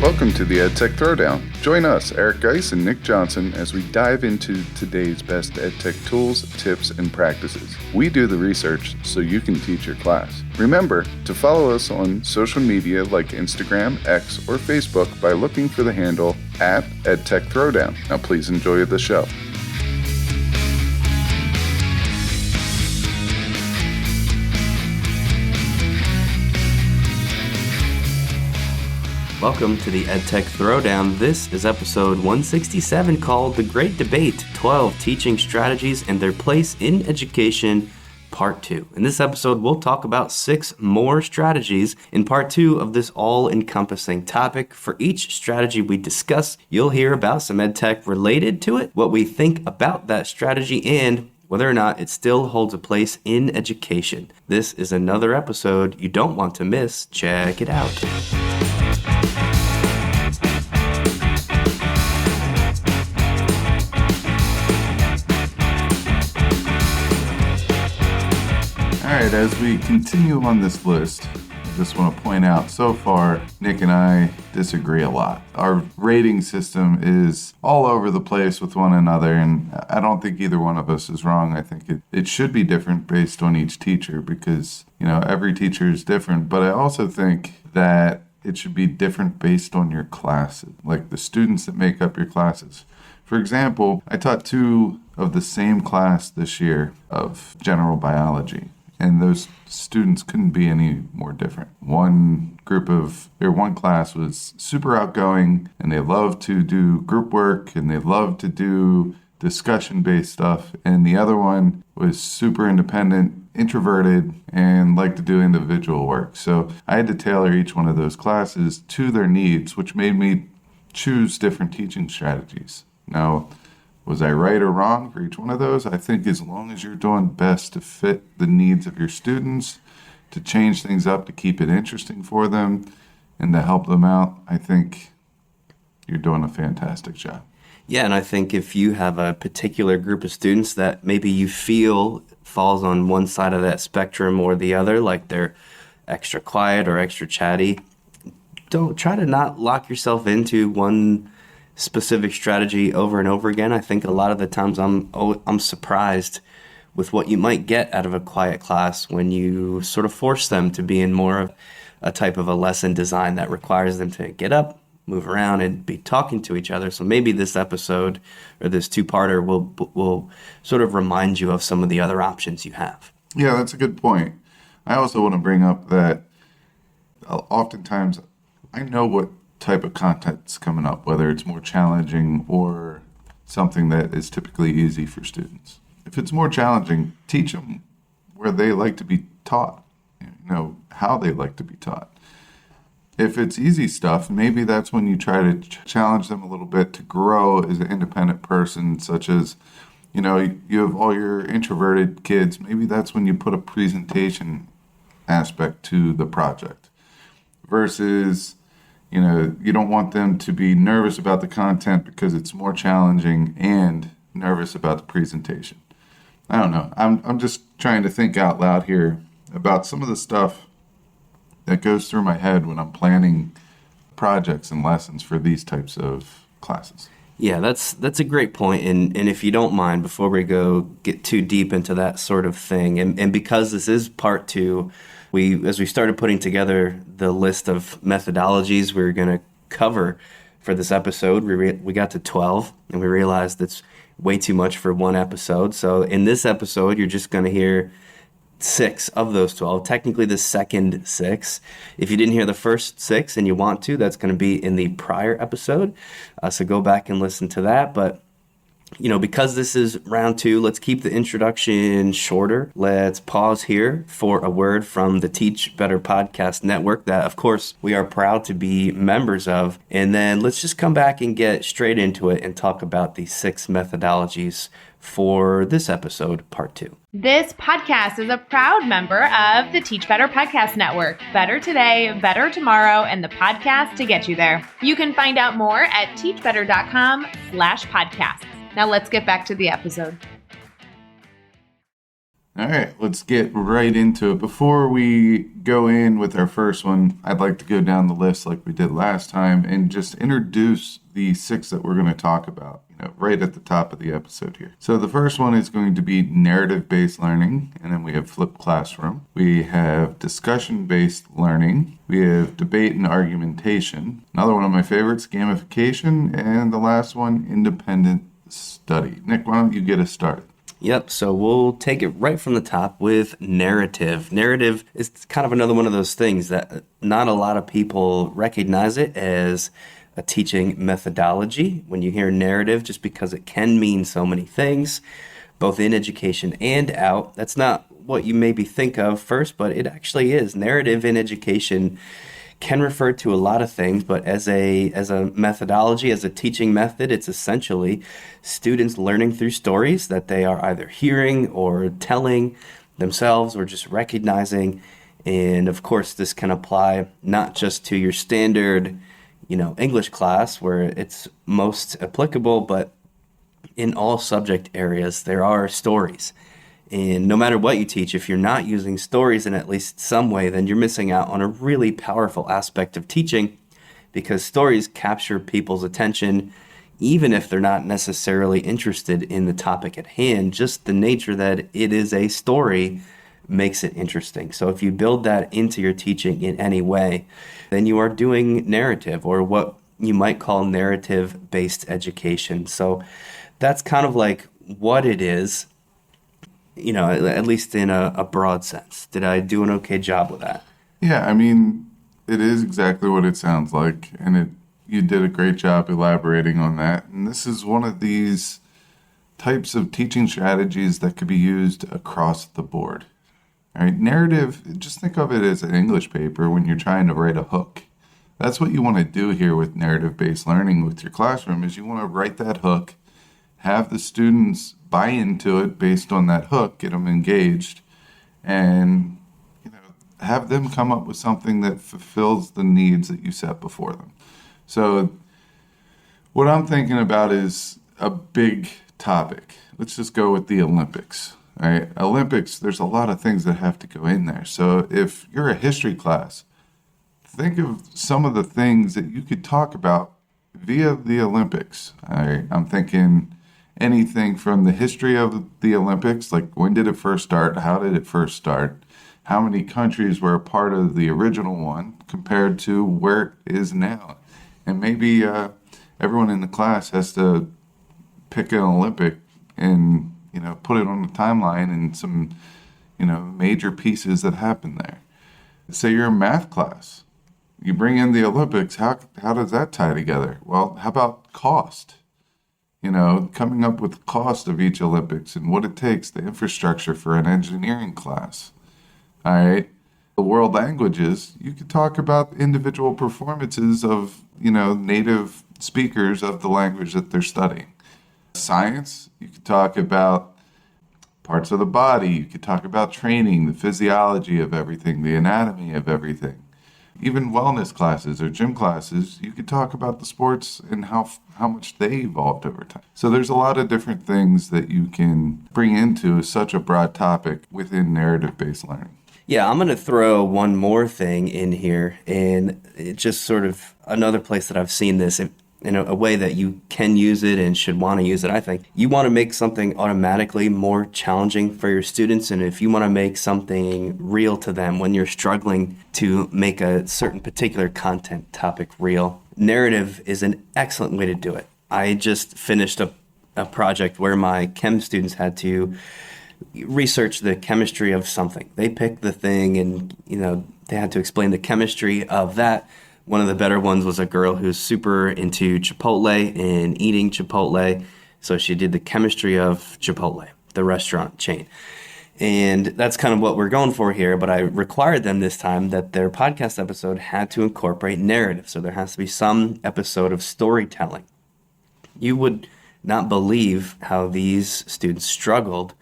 Welcome to the EdTech Throwdown. Join us, Eric Geis and Nick Johnson, as we dive into today's best EdTech tools, tips, and practices. We do the research so you can teach your class. Remember to follow us on social media like Instagram, X, or Facebook by looking for the handle @EdTech Throwdown. Now please enjoy the show. Welcome to the EdTech Throwdown. This is episode 167 called The Great Debate, 12 Teaching Strategies and Their Place in Education, Part 2. In this episode, we'll talk about 6 more strategies in Part 2 of this all-encompassing topic. For each strategy we discuss, you'll hear about some EdTech related to it, what we think about that strategy, and whether or not it still holds a place in education. This is another episode you don't want to miss. Check it out. All right, as we continue on this list, I just want to point out, so far, Nick and I disagree a lot. Our rating system is all over the place with one another, and I don't think either one of us is wrong. I think it should be different based on each teacher because, every teacher is different, but I also think that it should be different based on your classes, like the students that make up your classes. For example, I taught 2 of the same class this year of general biology. And those students couldn't be any more different. One class was super outgoing, and they loved to do group work, and they loved to do discussion-based stuff. And the other one was super independent, introverted, and liked to do individual work. So I had to tailor each one of those classes to their needs, which made me choose different teaching strategies. Now, was I right or wrong for each one of those? I think as long as you're doing best to fit the needs of your students, to change things up, to keep it interesting for them, and to help them out, I think you're doing a fantastic job. Yeah, and I think if you have a particular group of students that maybe you feel falls on one side of that spectrum or the other, like they're extra quiet or extra chatty, don't try to not lock yourself into one specific strategy over and over again. I think a lot of the times I'm surprised with what you might get out of a quiet class when you sort of force them to be in more of a type of a lesson design that requires them to get up, move around, and be talking to each other. So maybe this episode or this 2-parter will sort of remind you of some of the other options you have. Yeah, that's a good point. I also want to bring up that oftentimes I know what type of content's coming up, whether it's more challenging or something that is typically easy for students. If it's more challenging, teach them where they like to be taught, how they like to be taught. If it's easy stuff, maybe that's when you try to challenge them a little bit to grow as an independent person, such as, you have all your introverted kids. Maybe that's when you put a presentation aspect to the project versus you don't want them to be nervous about the content because it's more challenging and nervous about the presentation. I don't know. I'm just trying to think out loud here about some of the stuff that goes through my head when I'm planning projects and lessons for these types of classes. Yeah, that's a great point. And if you don't mind, before we get too deep into that sort of thing, and because this is part 2, as we started putting together the list of methodologies we were going to cover for this episode, we got to 12, and we realized it's way too much for one episode. So in this episode, you're just going to hear 6 of those 12, technically the second 6. If you didn't hear the first 6 and you want to, that's going to be in the prior episode. So go back and listen to that. But because this is round 2, let's keep the introduction shorter. Let's pause here for a word from the Teach Better Podcast Network that, of course, we are proud to be members of. And then let's just come back and get straight into it and talk about the 6 methodologies for this episode, part 2. This podcast is a proud member of the Teach Better Podcast Network. Better today, better tomorrow, and the podcast to get you there. You can find out more at teachbetter.com/podcasts. Now let's get back to the episode. All right, let's get right into it. Before we go in with our first one, I'd like to go down the list like we did last time and just introduce the 6 that we're going to talk about, right at the top of the episode here. So the first one is going to be narrative-based learning, and then we have flipped classroom. We have discussion-based learning. We have debate and argumentation. Another one of my favorites, gamification. And the last one, independent study. Nick, why don't you get us started? Yep, so we'll take it right from the top with narrative. Narrative is kind of another one of those things that not a lot of people recognize it as a teaching methodology. When you hear narrative, just because it can mean so many things, both in education and out, that's not what you maybe think of first, but it actually is. Narrative in education can refer to a lot of things, but as a methodology, as a teaching method, it's essentially students learning through stories that they are either hearing or telling themselves or just recognizing. And of course, this can apply not just to your standard, English class where it's most applicable, but in all subject areas, there are stories. And no matter what you teach, if you're not using stories in at least some way, then you're missing out on a really powerful aspect of teaching, because stories capture people's attention, even if they're not necessarily interested in the topic at hand. Just the nature that it is a story makes it interesting. So if you build that into your teaching in any way, then you are doing narrative, or what you might call narrative-based education. So that's kind of like what it is. At least in a broad sense. Did I do an okay job with that? Yeah, it is exactly what it sounds like, and you did a great job elaborating on that. And this is one of these types of teaching strategies that could be used across the board. All right, narrative, just think of it as an English paper when you're trying to write a hook. That's what you want to do here with narrative-based learning with your classroom, is you want to write that hook, have the students buy into it based on that hook, get them engaged, and have them come up with something that fulfills the needs that you set before them. So what I'm thinking about is a big topic. Let's just go with the Olympics. All right, Olympics, there's a lot of things that have to go in there. So if you're a history class, think of some of the things that you could talk about via the Olympics. All right, I'm thinking anything from the history of the Olympics, like when did it first start, how did it first start, how many countries were a part of the original one compared to where it is now. And maybe everyone in the class has to pick an Olympic and put it on the timeline and some major pieces that happened there. Say you're a math class, you bring in the Olympics, how does that tie together? Well, how about cost? Coming up with the cost of each Olympics and what it takes, the infrastructure for an engineering class. All right. The world languages, you could talk about individual performances of, native speakers of the language that they're studying. Science, you could talk about parts of the body. You could talk about training, the physiology of everything, the anatomy of everything. Even wellness classes or gym classes, you could talk about the sports and how much they evolved over time. So there's a lot of different things that you can bring into such a broad topic within narrative-based learning. Yeah, I'm going to throw one more thing in here, and it's just sort of another place that I've seen this in a way that you can use it and should want to use it, I think. You want to make something automatically more challenging for your students, and if you want to make something real to them when you're struggling to make a certain particular content topic real, narrative is an excellent way to do it. I just finished a project where my chem students had to research the chemistry of something. They picked the thing and, they had to explain the chemistry of that. One of the better ones was a girl who's super into Chipotle and eating Chipotle. So she did the chemistry of Chipotle, the restaurant chain. And that's kind of what we're going for here. But I required them this time that their podcast episode had to incorporate narrative. So there has to be some episode of storytelling. You would not believe how these students struggled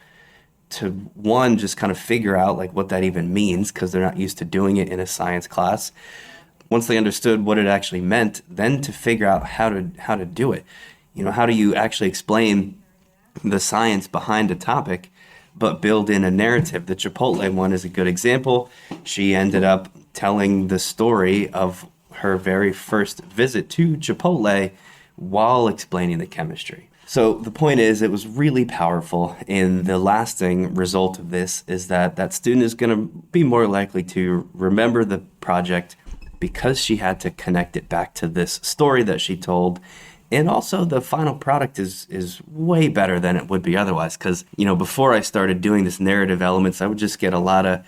to, one, just kind of figure out like what that even means, because they're not used to doing it in a science class. Once they understood what it actually meant, then to figure out how to do it. How do you actually explain the science behind a topic but build in a narrative. The Chipotle one is a good example. She ended up telling the story of her very first visit to Chipotle while explaining the chemistry. So the point is, it was really powerful, and the lasting result of this is that that student is going to be more likely to remember the project because she had to connect it back to this story that she told. And also the final product is way better than it would be otherwise. Because, before I started doing this narrative elements, I would just get a lot of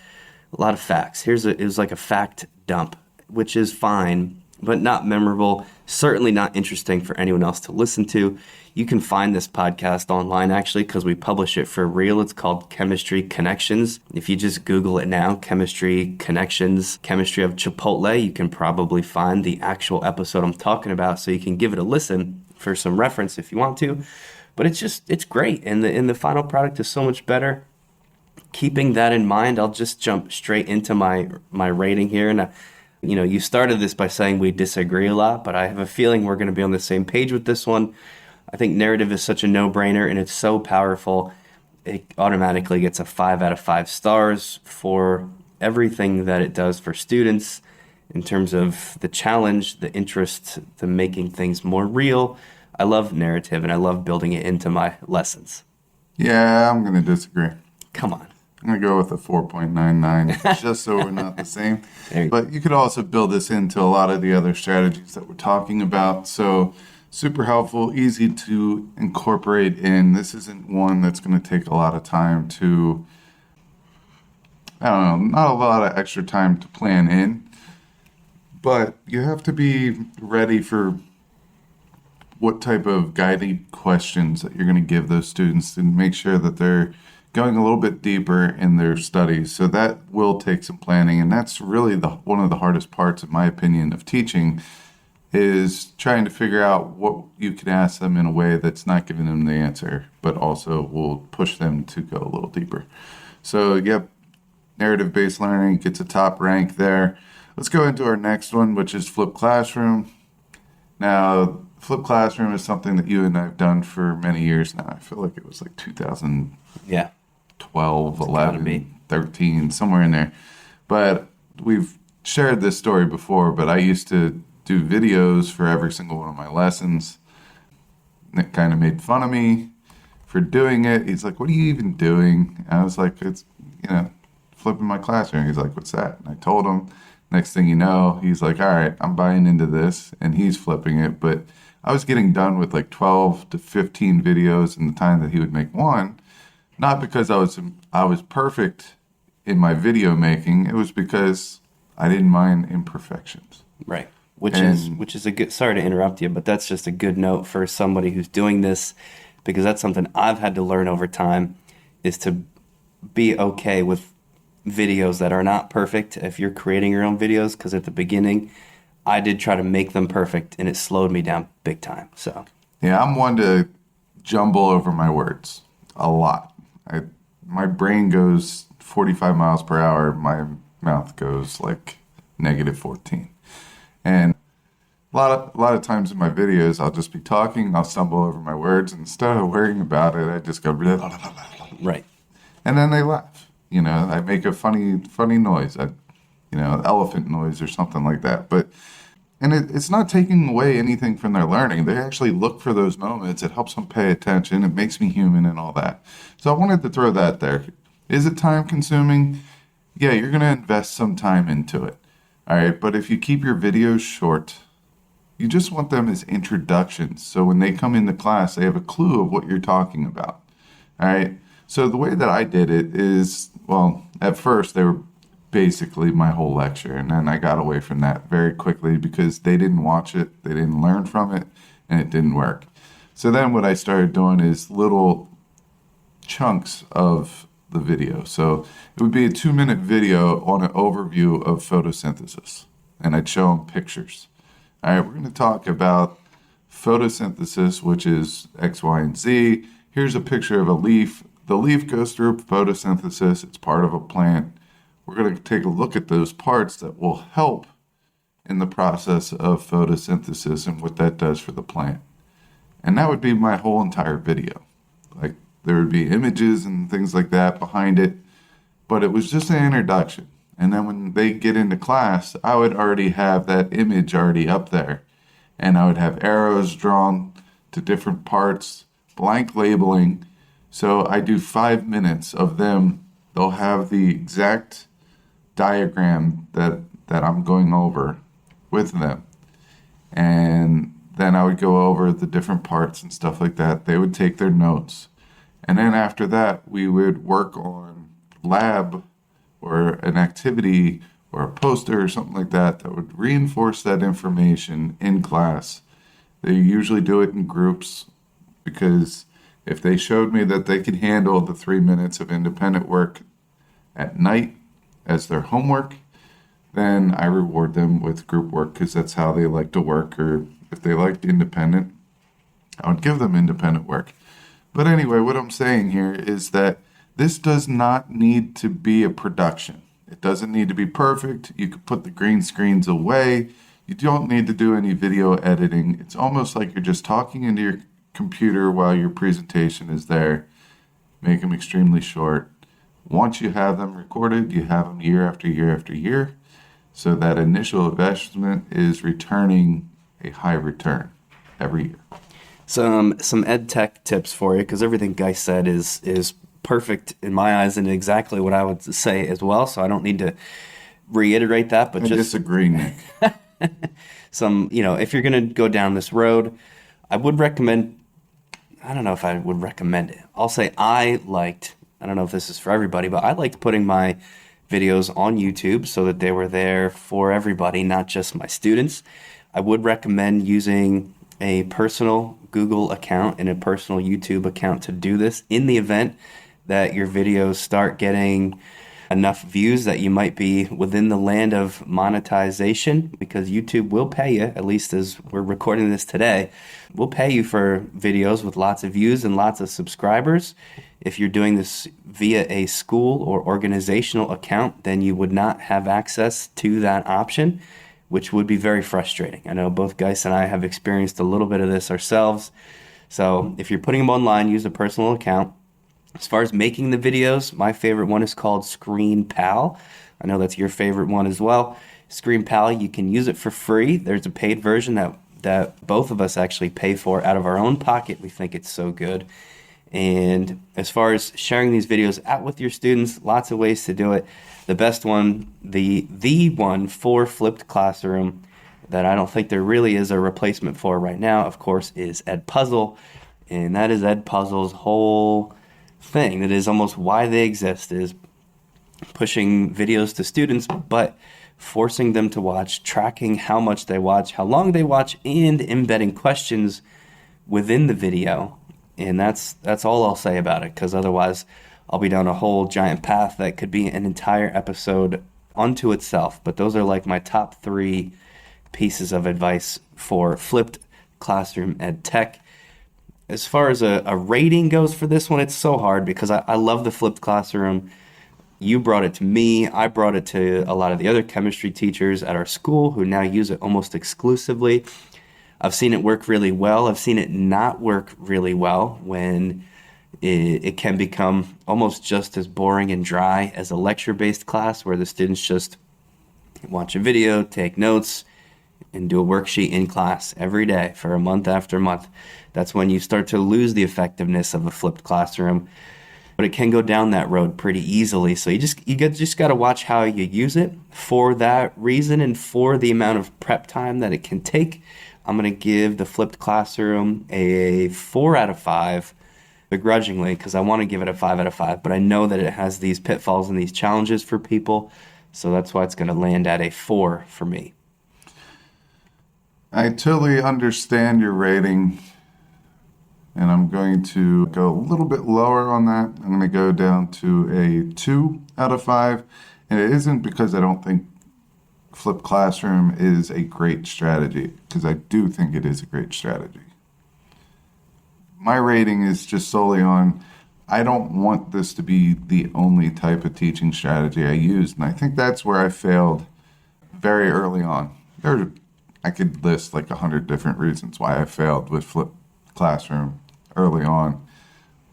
facts. It was like a fact dump, which is fine, but not memorable, certainly not interesting for anyone else to listen to. You can find this podcast online, actually, because we publish it for real. It's called Chemistry Connections. If you just Google it now, Chemistry Connections, Chemistry of Chipotle, you can probably find the actual episode I'm talking about, so you can give it a listen for some reference if you want to. But it's great, and the final product is so much better. Keeping that in mind, I'll just jump straight into my rating here. And you started this by saying we disagree a lot, but I have a feeling we're going to be on the same page with this one. I think narrative is such a no-brainer, and it's so powerful. It automatically gets a 5 out of 5 stars for everything that it does for students in terms of the challenge, the interest, the making things more real. I love narrative, and I love building it into my lessons. Yeah, I'm going to disagree. Come on. I'm going to go with a 4.99, just so we're not the same. But you could also build this into a lot of the other strategies that we're talking about. So super helpful, easy to incorporate in. This isn't one that's going to take a lot of time to, not a lot of extra time to plan in. But you have to be ready for what type of guiding questions that you're going to give those students and make sure that they're going a little bit deeper in their studies. So that will take some planning, and that's really one of the hardest parts, in my opinion, of teaching, is trying to figure out what you can ask them in a way that's not giving them the answer, but also will push them to go a little deeper. So, yep, narrative-based learning gets a top rank there. Let's go into our next one, which is flipped classroom. Now, flipped classroom is something that you and I have done for many years now. I feel like it was like 2012, 11, 13, somewhere in there. But we've shared this story before, but I used to do videos for every single one of my lessons. Nick kind of made fun of me for doing it. He's like, "What are you even doing?" And I was like, "It's, flipping my classroom." He's like, "What's that?" And I told him. Next thing you know, he's like, "All right, I'm buying into this," and he's flipping it. But I was getting done with like 12 to 15 videos in the time that he would make one, not because I was perfect in my video making. It was because I didn't mind imperfections. Right. Which is a good, sorry to interrupt you, but that's just a good note for somebody who's doing this, because that's something I've had to learn over time, is to be okay with videos that are not perfect if you're creating your own videos, because at the beginning I did try to make them perfect and it slowed me down big time. So yeah, I'm one to jumble over my words a lot. My brain goes 45 miles per hour, my mouth goes like -14. And a lot of times in my videos, I'll just be talking, I'll stumble over my words, and instead of worrying about it, I just go right. And then they laugh. I make a funny noise, elephant noise or something like that. And it's not taking away anything from their learning. They actually look for those moments. It helps them pay attention. It makes me human and all that. So I wanted to throw that there. Is it time consuming? Yeah, you're going to invest some time into it. All right, but if you keep your videos short, you just want them as introductions. So when they come into class, they have a clue of what you're talking about. All right. So the way that I did it is, well, at first they were basically my whole lecture. And then I got away from that very quickly because they didn't watch it, they didn't learn from it, and it didn't work. So then what I started doing is little chunks of the video. So it would be a 2-minute video on an overview of photosynthesis. And I'd show them pictures. All right, we're going to talk about photosynthesis, which is X, Y, and Z. Here's a picture of a leaf. The leaf goes through photosynthesis. It's part of a plant. We're going to take a look at those parts that will help in the process of photosynthesis and what that does for the plant. And that would be my whole entire video. Like, there would be images and things like that behind it, but it was just an introduction. And then when they get into class, I would already have that image already up there. And I would have arrows drawn to different parts, blank labeling. So I do 5 minutes of them. They'll have the exact diagram that I'm going over with them. And then I would go over the different parts and stuff like that. They would take their notes. And then after that, we would work on lab or an activity or a poster or something like that that would reinforce that information in class. They usually do it in groups because if they showed me that they could handle the 3 minutes of independent work at night as their homework, then I reward them with group work because that's how they like to work. Or if they liked independent, I would give them independent work. But anyway, what I'm saying here is that this does not need to be a production. It doesn't need to be perfect. You could put the green screens away. You don't need to do any video editing. It's almost like you're just talking into your computer while your presentation is there. Make them extremely short. Once you have them recorded, you have them year after year after year. So that initial investment is returning a high return every year. Some EdTech tips for you, because everything Guy said is perfect in my eyes and exactly what I would say as well. So I don't need to reiterate that, but I disagree, Nick. If you're going to go down this road, I would recommend, I don't know if I would recommend it. I'll say I don't know if this is for everybody, but I liked putting my videos on YouTube so that they were there for everybody, not just my students. I would recommend using a personal Google account and a personal YouTube account to do this in the event that your videos start getting enough views that you might be within the land of monetization, because YouTube will pay you, at least as we're recording this today, will pay you for videos with lots of views and lots of subscribers. If you're doing this via a school or organizational account, then you would not have access to that option, which would be very frustrating. I know both Geis and I have experienced a little bit of this ourselves. So if you're putting them online, use a personal account. As far as making the videos, my favorite one is called ScreenPal. I know that's your favorite one as well. ScreenPal, you can use it for free. There's a paid version that both of us actually pay for out of our own pocket. We think it's so good. And as far as sharing these videos out with your students, lots of ways to do it. The best one, the one for Flipped Classroom that I don't think there really is a replacement for right now, of course, is Edpuzzle. And that is Edpuzzle's whole thing. That is almost why they exist, is pushing videos to students, but forcing them to watch, tracking how much they watch, how long they watch, and embedding questions within the video. And that's all I'll say about it, because otherwise I'll be down a whole giant path that could be an entire episode unto itself. But those are like my top 3 pieces of advice for Flipped Classroom EdTech. As far as a rating goes for this one, it's so hard because I love the Flipped Classroom. You brought it to me. I brought it to a lot of the other chemistry teachers at our school who now use it almost exclusively. I've seen it work really well. I've seen it not work really well when it can become almost just as boring and dry as a lecture-based class where the students just watch a video, take notes, and do a worksheet in class every day for a month after month. That's when you start to lose the effectiveness of a flipped classroom. But it can go down that road pretty easily. So you just got to watch how you use it for that reason and for the amount of prep time that it can take. I'm going to give the flipped classroom a 4 out of 5, begrudgingly, because I want to give it a 5 out of 5. But I know that it has these pitfalls and these challenges for people. So that's why it's going to land at a 4 for me. I totally understand your rating, and I'm going to go a little bit lower on that. I'm going to go down to a 2 out of 5, and it isn't because I don't think Flipped Classroom is a great strategy, because I do think it is a great strategy. My rating is just solely on, I don't want this to be the only type of teaching strategy I used, and I think that's where I failed very early on. I could list like 100 different reasons why I failed with Flipped Classroom early on.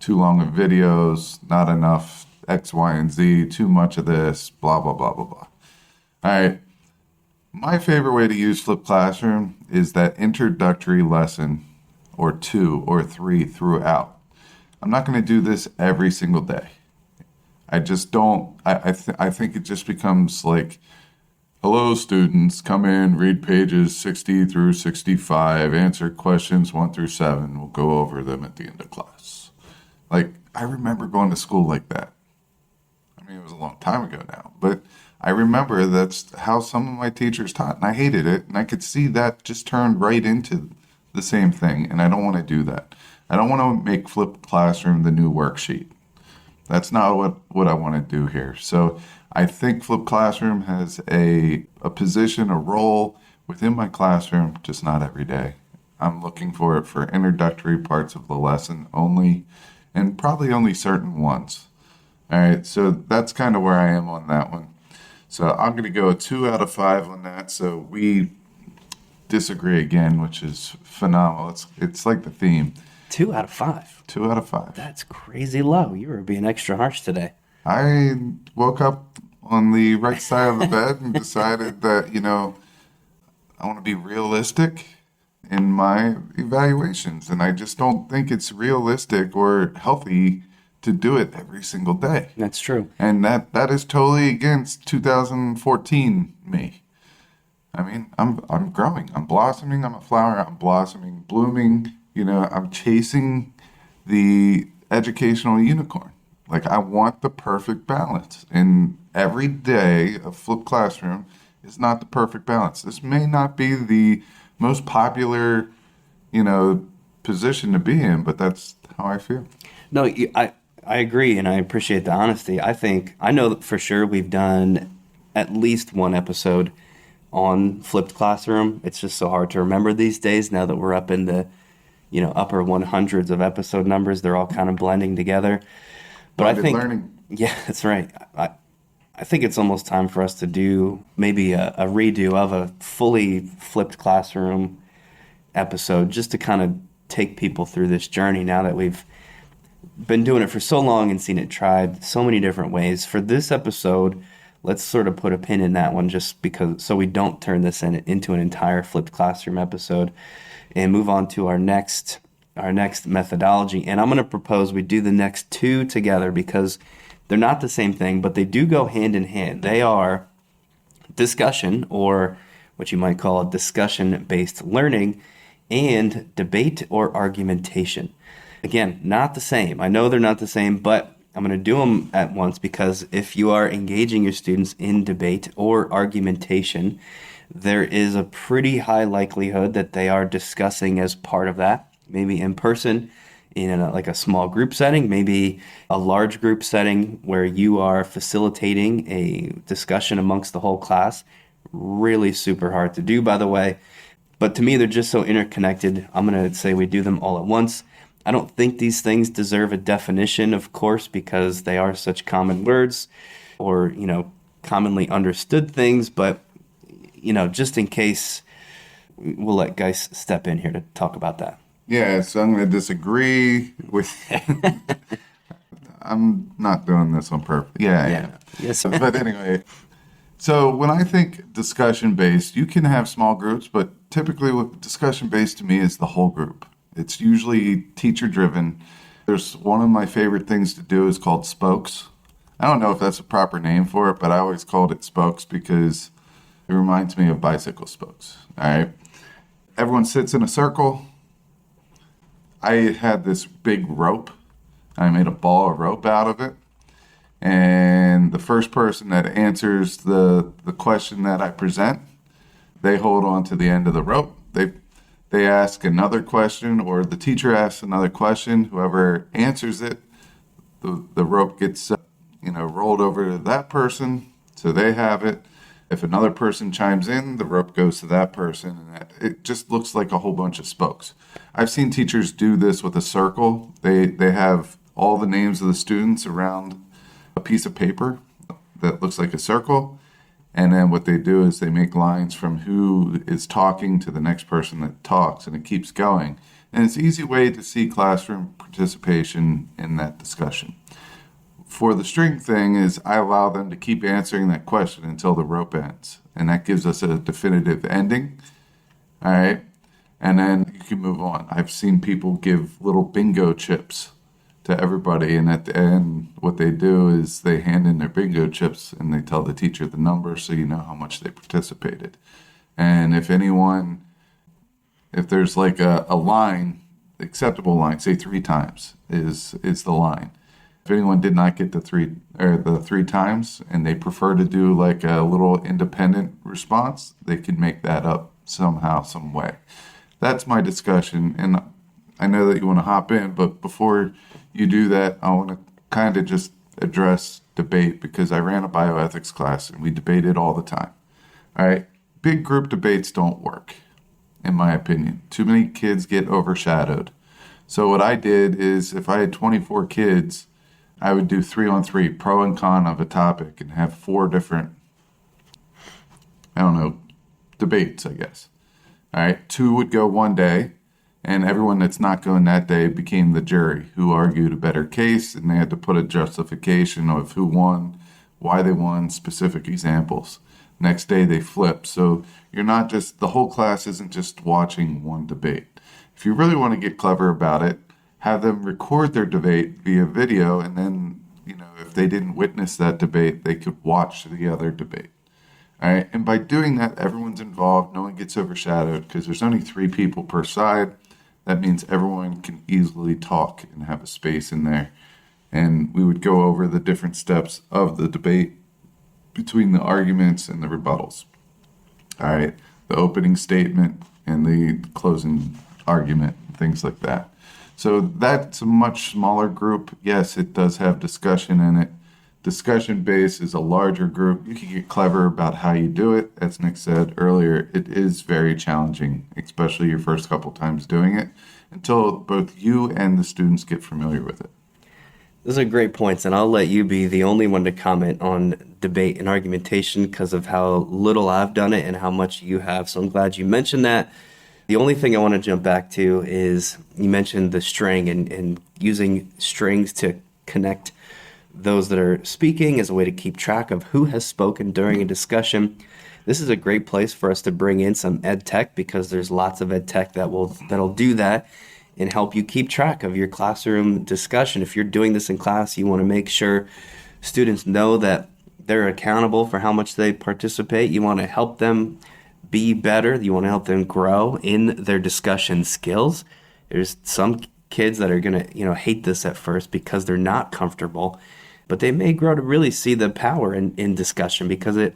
too long of videos, not enough X, Y, and Z, too much of this, blah, blah, blah, blah, blah. All right. My favorite way to use flipped classroom is that introductory lesson or 2 or 3 throughout. I'm not going to do this every single day. I just don't. I think it just becomes like, hello, students, come in, read pages 60 through 65, answer questions 1 through 7. We'll go over them at the end of class. Like, I remember going to school like that. I mean, it was a long time ago now, but I remember that's how some of my teachers taught, and I hated it, and I could see that just turned right into the same thing, and I don't want to do that. I don't want to make flipped classroom the new worksheet. That's not what I want to do here. So I think flipped classroom has a position, a role within my classroom, just not every day. I'm looking for it for introductory parts of the lesson only, and probably only certain ones. All right, so that's kind of where I am on that one. So I'm going to go a 2 out of 5 on that. So we disagree again, which is phenomenal. It's like the theme. 2 out of 5. 2 out of 5. That's crazy low. You were being extra harsh today. I woke up on the right side of the bed and decided that, I want to be realistic in my evaluations. And I just don't think it's realistic or healthy to do it every single day. That's true. And that is totally against 2014 me. I mean, I'm growing. I'm blossoming. I'm a flower. I'm blossoming, blooming. I'm chasing the educational unicorn. Like, I want the perfect balance. And every day of flipped classroom is not the perfect balance. This may not be the most popular, position to be in, but that's how I feel. No, I agree, and I appreciate the honesty. I know that for sure we've done at least one episode on flipped classroom. It's just so hard to remember these days now that we're up in the upper 100s of episode numbers. They're all kind of blending together. But I think learning. Yeah, that's right. I think it's almost time for us to do maybe a redo of a fully flipped classroom episode, just to kind of take people through this journey now that we've been doing it for so long and seen it tried so many different ways. For this episode, let's sort of put a pin in that one, just because, so we don't turn this into an entire flipped classroom episode, and move on to our next methodology. And I'm going to propose we do the next 2 together, because they're not the same thing, but they do go hand in hand. They are discussion, or what you might call discussion-based learning, and debate or argumentation. Again, not the same. I know they're not the same, but I'm going to do them at once, because if you are engaging your students in debate or argumentation, there is a pretty high likelihood that they are discussing as part of that, maybe in person, in a small group setting, maybe a large group setting where you are facilitating a discussion amongst the whole class. Really super hard to do, by the way. But to me, they're just so interconnected. I'm going to say we do them all at once. I don't think these things deserve a definition, of course, because they are such common words or, commonly understood things. But, just in case, we'll let Geis step in here to talk about that. Yeah, so I'm going to disagree with... I'm not doing this on purpose. Yeah. Yes, sir. But anyway, so when I think discussion-based, you can have small groups, but typically what discussion-based to me is the whole group. It's usually teacher-driven. There's one of my favorite things to do is called spokes. I don't know if that's a proper name for it, but I always called it spokes because it reminds me of bicycle spokes. All right. Everyone sits in a circle. I had this big rope. I made a ball of rope out of it. And the first person that answers the question that I present, they hold on to the end of the rope. They ask another question, or the teacher asks another question. Whoever answers it, the rope gets rolled over to that person, so they have it. If another person chimes in, the rope goes to that person, and it just looks like a whole bunch of spokes. I've seen teachers do this with a circle. They have all the names of the students around a piece of paper that looks like a circle, And then what they do is they make lines from who is talking to the next person that talks, and it keeps going. And it's an easy way to see classroom participation in that discussion. For the string thing is I allow them to keep answering that question until the rope ends. And that gives us a definitive ending. All right. And then you can move on. I've seen people give little bingo chips to everybody. And at the end, what they do is they hand in their bingo chips and they tell the teacher the number so you know how much they participated. And if there's like a line, acceptable line, say 3 times is the line. If anyone did not get the three times and they prefer to do like a little independent response, they can make that up somehow, some way. That's my discussion. And I know that you want to hop in, but before you do that, I want to kind of just address debate because I ran a bioethics class and we debated all the time. All right. Big group debates don't work, in my opinion. Too many kids get overshadowed. So what I did is if I had 24 kids, I would do 3-on-3, pro and con of a topic, and have 4 different, debates, I guess. All right, 2 would go one day, and everyone that's not going that day became the jury who argued a better case, and they had to put a justification of who won, why they won, specific examples. Next day they flip. So the whole class isn't just watching one debate. If you really want to get clever about it, have them record their debate via video, and then, if they didn't witness that debate, they could watch the other debate. All right, and by doing that, everyone's involved. No one gets overshadowed because there's only 3 people per side. That means everyone can easily talk and have a space in there. And we would go over the different steps of the debate between the arguments and the rebuttals. All right, the opening statement and the closing argument, things like that. So that's a much smaller group. Yes, it does have discussion in it. Discussion base is a larger group. You can get clever about how you do it. As Nick said earlier, it is very challenging, especially your first couple times doing it, until both you and the students get familiar with it. Those are great points, and I'll let you be the only one to comment on debate and argumentation because of how little I've done it and how much you have. So I'm glad you mentioned that. The only thing I want to jump back to is you mentioned the string and using strings to connect those that are speaking as a way to keep track of who has spoken during a discussion. This is a great place for us to bring in some EdTech because there's lots of EdTech that'll do that and help you keep track of your classroom discussion. If you're doing this in class, you want to make sure students know that they're accountable for how much they participate. You want to help them be better. You want to help them grow in their discussion skills. There's some kids that are going to, hate this at first because they're not comfortable, but they may grow to really see the power in discussion because it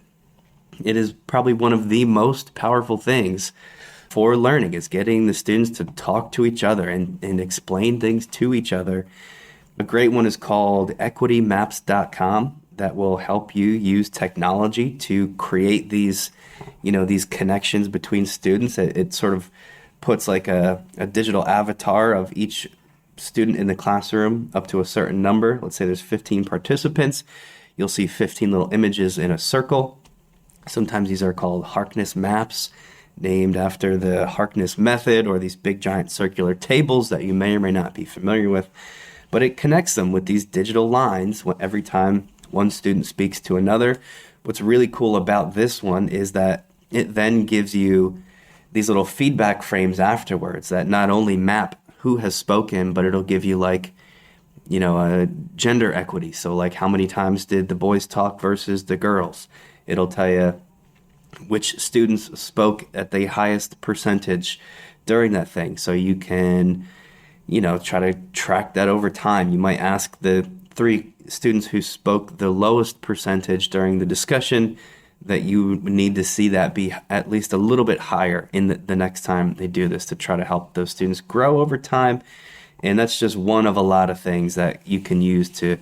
is probably one of the most powerful things for learning is getting the students to talk to each other and explain things to each other. A great one is called equitymaps.com that will help you use technology to create these connections between students. It sort of puts like a digital avatar of each student in the classroom up to a certain number. Let's say there's 15 participants. You'll see 15 little images in a circle. Sometimes these are called Harkness maps, named after the Harkness method or these big giant circular tables that you may or may not be familiar with. But it connects them with these digital lines every time one student speaks to another. What's really cool about this one is that it then gives you these little feedback frames afterwards that not only map who has spoken, but it'll give you a gender equity. So like how many times did the boys talk versus the girls? It'll tell you which students spoke at the highest percentage during that thing. So you can, try to track that over time. You might ask the 3 students who spoke the lowest percentage during the discussion that you need to see that be at least a little bit higher in the next time they do this to try to help those students grow over time. And that's just one of a lot of things that you can use to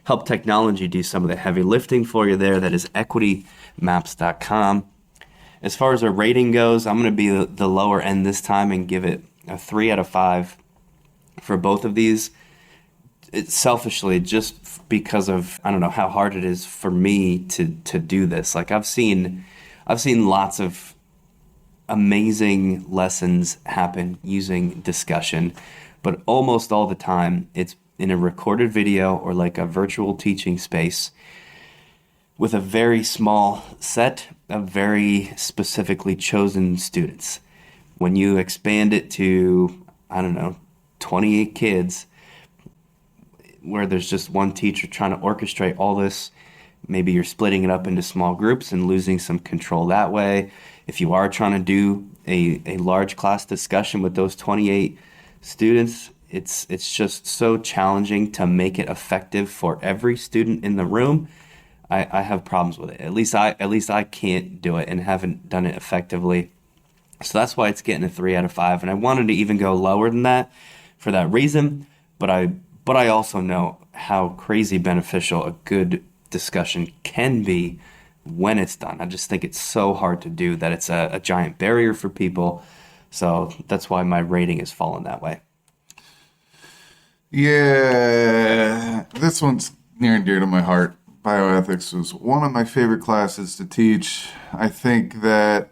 help technology do some of the heavy lifting for you there. That is equitymaps.com. As far as a rating goes, I'm going to be the lower end this time and give it a 3 out of 5 for both of these. It's selfishly just because of, I don't know how hard it is for me to do this. Like I've seen lots of amazing lessons happen using discussion, but almost all the time it's in a recorded video or like a virtual teaching space with a very small set of very specifically chosen students. When you expand it to, I don't know, 28 kids, where there's just one teacher trying to orchestrate all this, maybe you're splitting it up into small groups and losing some control that way. If you are trying to do a large class discussion with those 28 students, it's just so challenging to make it effective for every student in the room. I have problems with it. At least I can't do it and haven't done it effectively. So that's why it's getting a 3 out of 5. And I wanted to even go lower than that for that reason. But I also know how crazy beneficial a good discussion can be when it's done. I just think it's so hard to do that it's a giant barrier for people. So that's why my rating has fallen that way. Yeah, this one's near and dear to my heart. Bioethics was one of my favorite classes to teach. I think that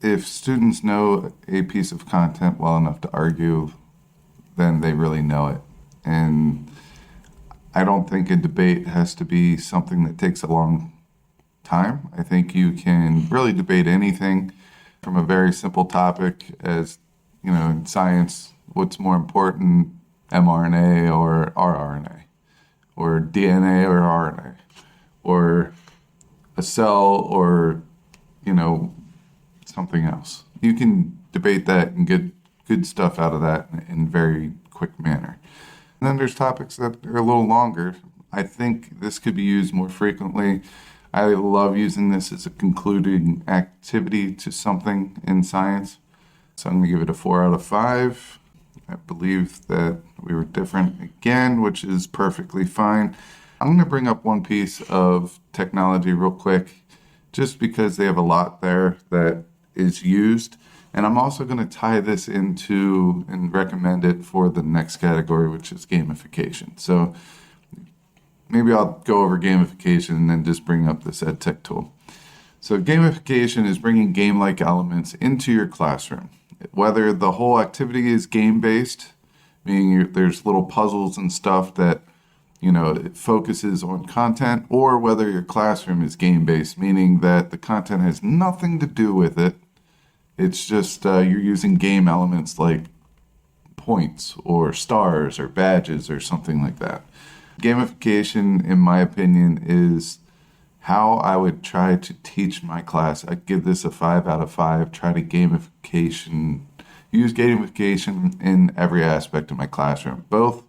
if students know a piece of content well enough to argue, then they really know it. And I don't think a debate has to be something that takes a long time. I think you can really debate anything from a very simple topic as, in science, what's more important, mRNA or rRNA, or DNA or RNA, or a cell or, something else. You can debate that and get good stuff out of that in a very quick manner. And then there's topics that are a little longer. I think this could be used more frequently. I love using this as a concluding activity to something in science. So I'm going to give it a 4 out of 5. I believe that we were different again, which is perfectly fine. I'm going to bring up one piece of technology real quick, just because they have a lot there that is used. And I'm also going to tie this into and recommend it for the next category, which is gamification. So maybe I'll go over gamification and then just bring up this EdTech tool. So gamification is bringing game-like elements into your classroom. Whether the whole activity is game-based, meaning there's little puzzles and stuff that, it focuses on content, or whether your classroom is game-based, meaning that the content has nothing to do with it. It's just you're using game elements like points or stars or badges or something like that. Gamification, in my opinion, is how I would try to teach my class. I'd give this a 5 out of 5. Try to use gamification in every aspect of my classroom, both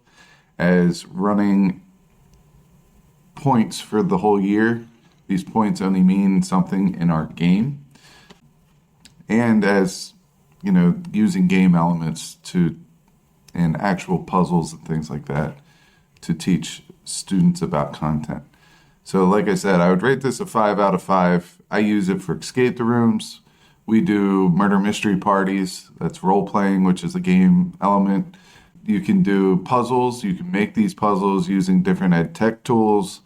as running points for the whole year. These points only mean something in our game. And as, using game elements and actual puzzles and things like that to teach students about content. So like I said, I would rate this a 5 out of 5. I use it for escape the rooms. We do murder mystery parties. That's role playing, which is a game element. You can do puzzles. You can make these puzzles using different EdTech tools.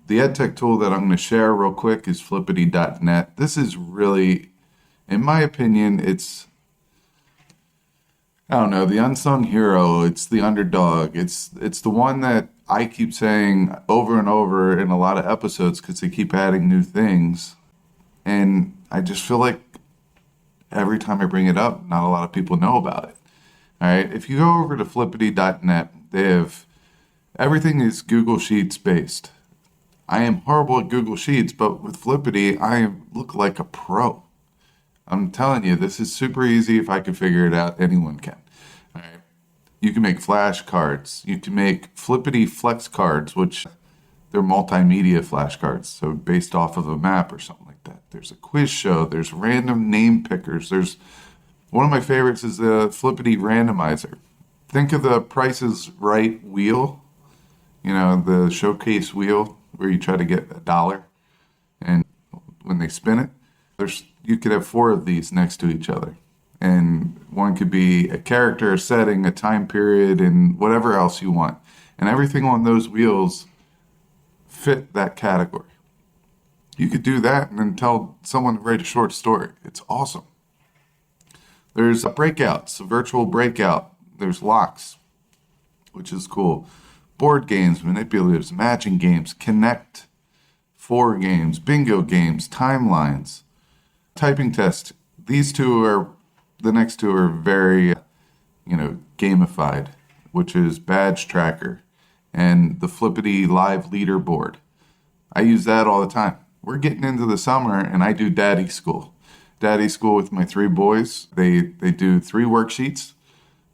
The EdTech tool that I'm going to share real quick is flippity.net. This is really, in my opinion, it's, the unsung hero. It's the underdog. It's the one that I keep saying over and over in a lot of episodes because they keep adding new things. And I just feel like every time I bring it up, not a lot of people know about it. All right. If you go over to flippity.net, they have everything is Google Sheets based. I am horrible at Google Sheets, but with Flippity, I look like a pro. I'm telling you, this is super easy. If I can figure it out, anyone can. All right. You can make flashcards. You can make Flippity flex cards, which they're multimedia flashcards, so based off of a map or something like that. There's a quiz show. There's random name pickers. There's one of my favorites is the Flippity randomizer. Think of the Price is Right wheel, the showcase wheel where you try to get $1, and when they spin it, you could have 4 of these next to each other. And one could be a character, a setting, a time period, and whatever else you want. And everything on those wheels fit that category. You could do that and then tell someone to write a short story. It's awesome. There's breakouts, a virtual breakout. There's locks, which is cool. Board games, manipulatives, matching games, Connect 4 games, bingo games, timelines, typing test. The next two are very, gamified, which is badge tracker and the Flippity live leaderboard. I use that all the time. We're getting into the summer and I do daddy school. Daddy school with my 3 boys. They do 3 worksheets.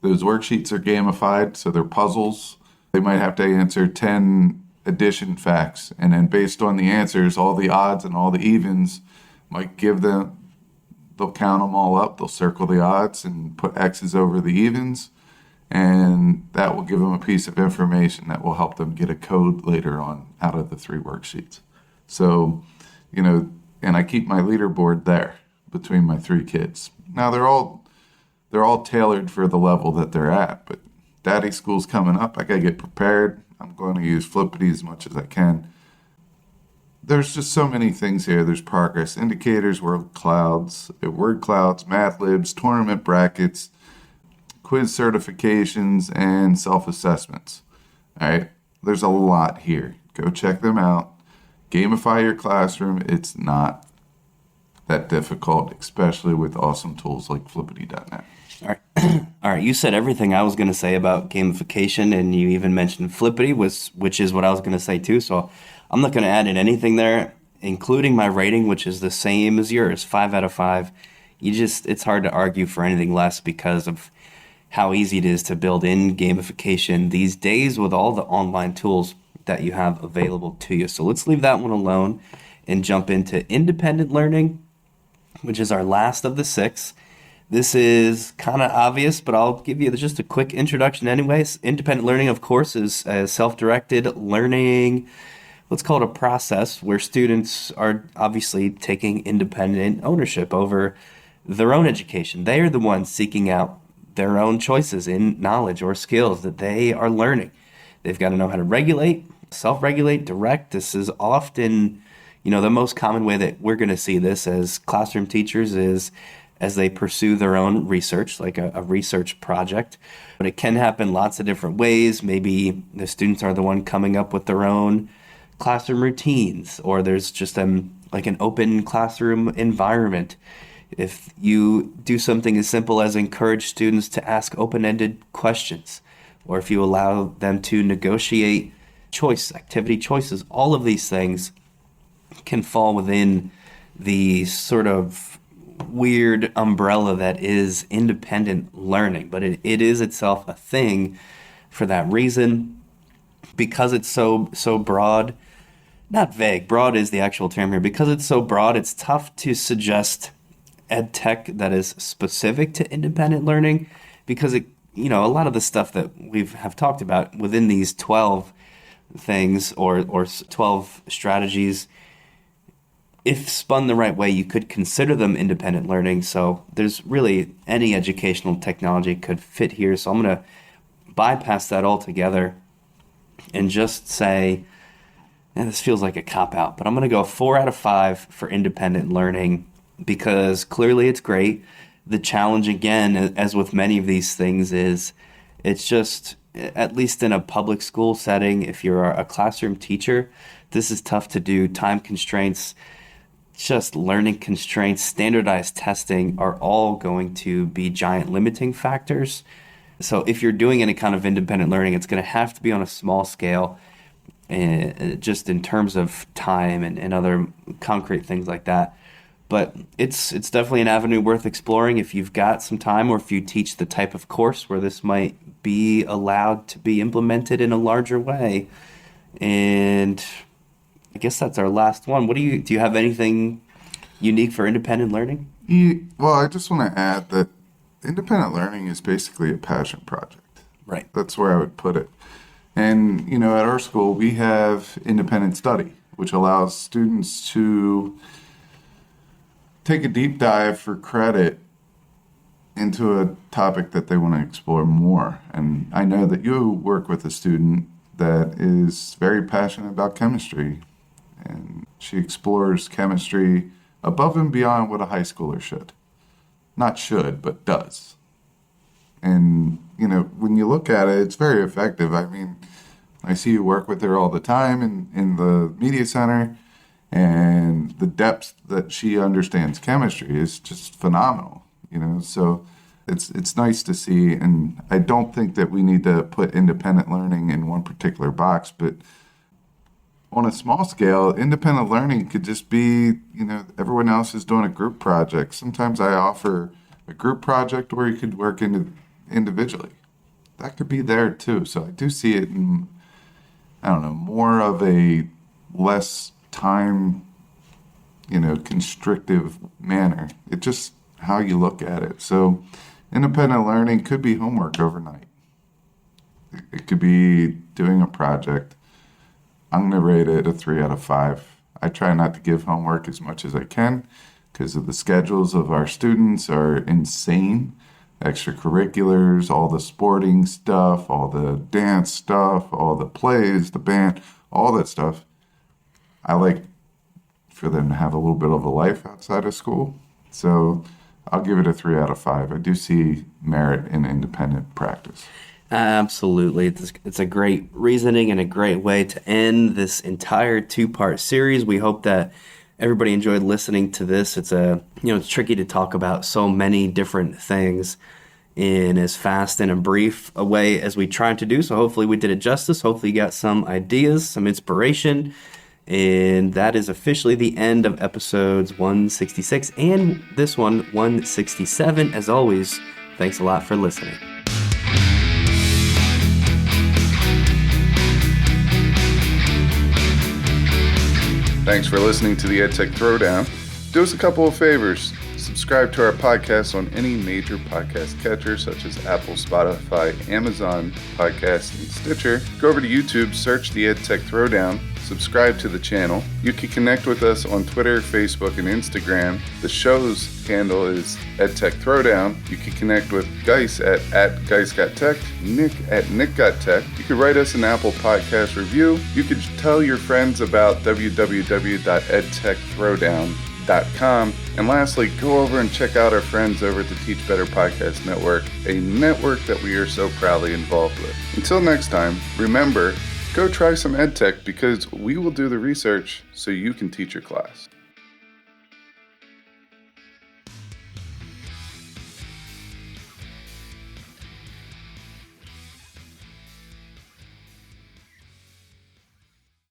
Those worksheets are gamified, so they're puzzles. They might have to answer 10 addition facts, and then based on the answers, all the odds and all the evens might give them, they'll count them all up, they'll circle the odds and put X's over the evens, and that will give them a piece of information that will help them get a code later on out of the 3 worksheets. So, and I keep my leaderboard there between my 3 kids. Now they're all tailored for the level that they're at, but daddy school's coming up. I gotta get prepared. I'm going to use Flippity as much as I can. There's just so many things here. There's progress indicators, word clouds, math libs, tournament brackets, quiz certifications, and self-assessments. All right, there's a lot here. Go check them out. Gamify your classroom. It's not that difficult, especially with awesome tools like Flippity.net. All right. You said everything I was going to say about gamification, and you even mentioned Flippity, which is what I was going to say too. So I'm not going to add in anything there, including my rating, which is the same as yours, 5 out of 5. It's hard to argue for anything less because of how easy it is to build in gamification these days with all the online tools that you have available to you. So let's leave that one alone and jump into independent learning, which is our last of the 6. This is kind of obvious, but I'll give you just a quick introduction anyways. Independent learning, of course, is self-directed learning. Let's call it a process where students are obviously taking independent ownership over their own education. They are the ones seeking out their own choices in knowledge or skills that they are learning. They've got to know how to regulate, self-regulate, direct. This is often, the most common way that we're going to see this as classroom teachers is as they pursue their own research, like a research project. But it can happen lots of different ways. Maybe the students are the one coming up with their own classroom routines, or there's just like an open classroom environment. If you do something as simple as encourage students to ask open-ended questions, or if you allow them to negotiate activity choices, all of these things can fall within the sort of weird umbrella that is independent learning, but it is itself a thing for that reason, because it's so broad. Not vague, broad is the actual term here. Because it's so broad, it's tough to suggest EdTech that is specific to independent learning, because a lot of the stuff that have talked about within these 12 things or 12 strategies, if spun the right way, you could consider them independent learning. So there's really any educational technology could fit here. So I'm going to bypass that altogether and just say, and this feels like a cop-out, but I'm going to go 4 out of 5 for independent learning because clearly it's great. The challenge, again, as with many of these things, is it's just, at least in a public school setting, if you're a classroom teacher, this is tough to do. Time constraints, just learning constraints, standardized testing are all going to be giant limiting factors. So if you're doing any kind of independent learning, it's going to have to be on a small scale, just in terms of time and other concrete things like that. But it's definitely an avenue worth exploring if you've got some time, or if you teach the type of course where this might be allowed to be implemented in a larger way. And I guess that's our last one. Do you have anything unique for independent learning? Well, I just want to add that independent learning is basically a passion project. Right. That's where I would put it. And, at our school, we have independent study, which allows students to take a deep dive for credit into a topic that they want to explore more. And I know that you work with a student that is very passionate about chemistry. And she explores chemistry above and beyond what a high schooler should. Not should, but does. And, when you look at it, it's very effective. I mean, I see you work with her all the time in the media center, and the depth that she understands chemistry is just phenomenal, So it's nice to see, and I don't think that we need to put independent learning in one particular box, but on a small scale, independent learning could just be, everyone else is doing a group project. Sometimes I offer a group project where you could work individually. That could be there too. So I do see it in, more of a less time, constrictive manner. It's just how you look at it. So independent learning could be homework overnight. It could be doing a project. I'm going to rate it a 3 out of 5. I try not to give homework as much as I can because of the schedules of our students are insane. Extracurriculars, all the sporting stuff, all the dance stuff, all the plays, the band, all that stuff. I like for them to have a little bit of a life outside of school. So I'll give it a 3 out of 5. I do see merit in independent practice. Absolutely. It's a great reasoning and a great way to end this entire 2-part series. We hope that everybody enjoyed listening to this. It's it's tricky to talk about so many different things in as fast and a brief a way as we tried to do. So hopefully we did it justice. Hopefully you got some ideas, some inspiration. And that is officially the end of episodes 166 and this one, 167. As always, thanks a lot for listening. Thanks for listening to the EdTech Throwdown. Do us a couple of favors. Subscribe to our podcast on any major podcast catcher such as Apple, Spotify, Amazon Podcasts, and Stitcher. Go over to YouTube, search the EdTech Throwdown, subscribe to the channel. You can connect with us on Twitter, Facebook, and Instagram. The show's handle is EdTech Throwdown. You can connect with Geis at GeisGotTech, Nick at NickGotTech. You can write us an Apple Podcast review. You can tell your friends about www.edtechthrowdown.com. And lastly, go over and check out our friends over at the Teach Better Podcast Network, a network that we are so proudly involved with. Until next time, remember, go try some EdTech because we will do the research so you can teach your class.